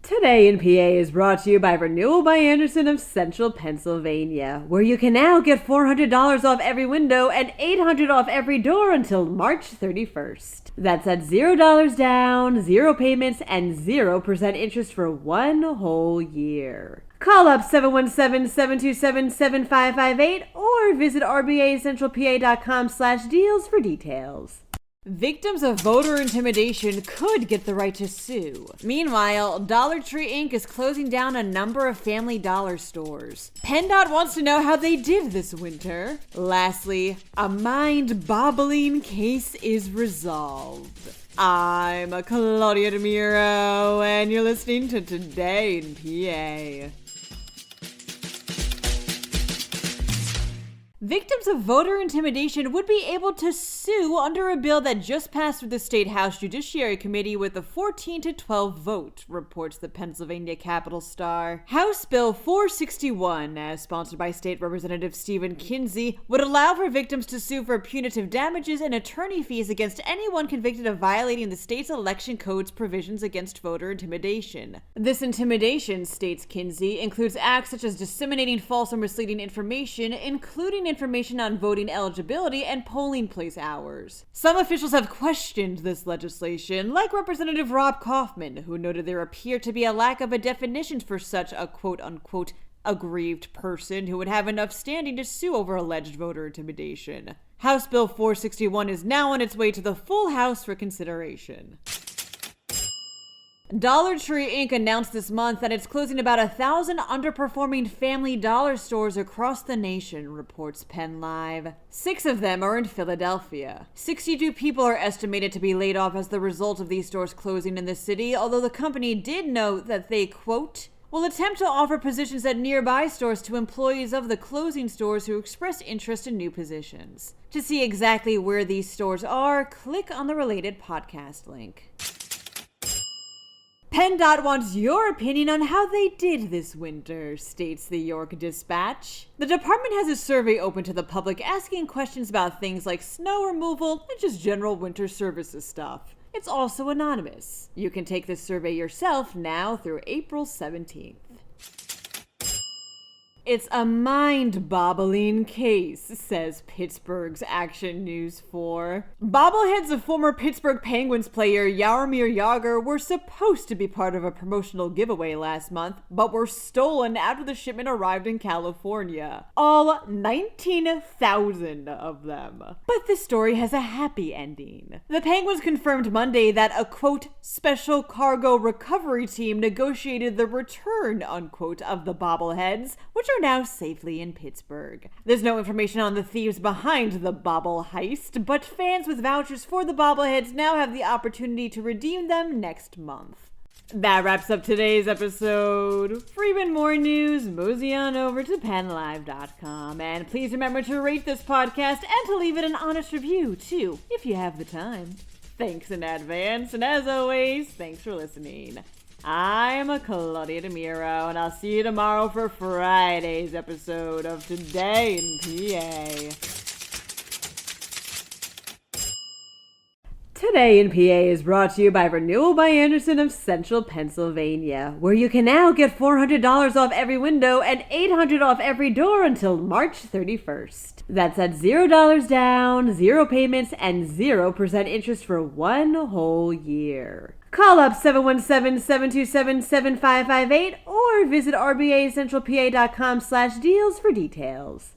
Today in PA is brought to you by Renewal by Andersen of Central Pennsylvania, where you can now get $400 off every window and $800 off every door until March 31st. That's at $0 down, 0 payments, and 0% interest for 1 whole year. Call up 717-727-7558 or visit rbacentralpa.com/deals for details. Victims of voter intimidation could get the right to sue. Meanwhile, Dollar Tree Inc. is closing down a number of Family Dollar stores. PennDOT wants to know how they did this winter. Lastly, a mind-bobbling case is resolved. I'm Claudia Dimuro, and you're listening to Today in PA. Victims of voter intimidation would be able to sue under a bill that just passed through the State House Judiciary Committee with a 14-12 vote, reports the Pennsylvania Capital Star. House Bill 461, as sponsored by State Representative Stephen Kinsey, would allow for victims to sue for punitive damages and attorney fees against anyone convicted of violating the state's election code's provisions against voter intimidation. This intimidation, states Kinsey, includes acts such as disseminating false or misleading information, including information on voting eligibility and polling place hours. Some officials have questioned this legislation, like Representative Rob Kaufman, who noted there appeared to be a lack of a definition for such a quote-unquote aggrieved person who would have enough standing to sue over alleged voter intimidation. House Bill 461 is now on its way to the full House for consideration. Dollar Tree Inc. announced this month that it's closing about 1,000 underperforming Family Dollar stores across the nation, reports PennLive. 6 of them are in Philadelphia. 62 people are estimated to be laid off as the result of these stores closing in the city, although the company did note that they, quote, will attempt to offer positions at nearby stores to employees of the closing stores who express interest in new positions. To see exactly where these stores are, click on the related podcast link. PennDOT wants your opinion on how they did this winter, states the York Dispatch. The department has a survey open to the public asking questions about things like snow removal and just general winter services stuff. It's also anonymous. You can take this survey yourself now through April 17th. It's a mind-bobbling case, says Pittsburgh's Action News 4. Bobbleheads of former Pittsburgh Penguins player Jaromir Jagr were supposed to be part of a promotional giveaway last month, but were stolen after the shipment arrived in California. All 19,000 of them. But this story has a happy ending. The Penguins confirmed Monday that a, quote, special cargo recovery team negotiated the return, unquote, of the bobbleheads, which are now safely in Pittsburgh. There's no information on the thieves behind the bobble heist, but fans with vouchers for the bobbleheads now have the opportunity to redeem them next month. That wraps up today's episode. For even more news, mosey on over to PennLive.com. And please remember to rate this podcast and to leave it an honest review, too, if you have the time. Thanks in advance, and as always, thanks for listening. I'm Claudia Dimuro, and I'll see you tomorrow for Friday's episode of Today in PA. Today in PA is brought to you by Renewal by Andersen of Central Pennsylvania, where you can now get $400 off every window and $800 off every door until March 31st. That's at $0 down, 0 payments, and 0% interest for 1 whole year. Call up 717-727-7558 or visit rbacentralpa.com/deals for details.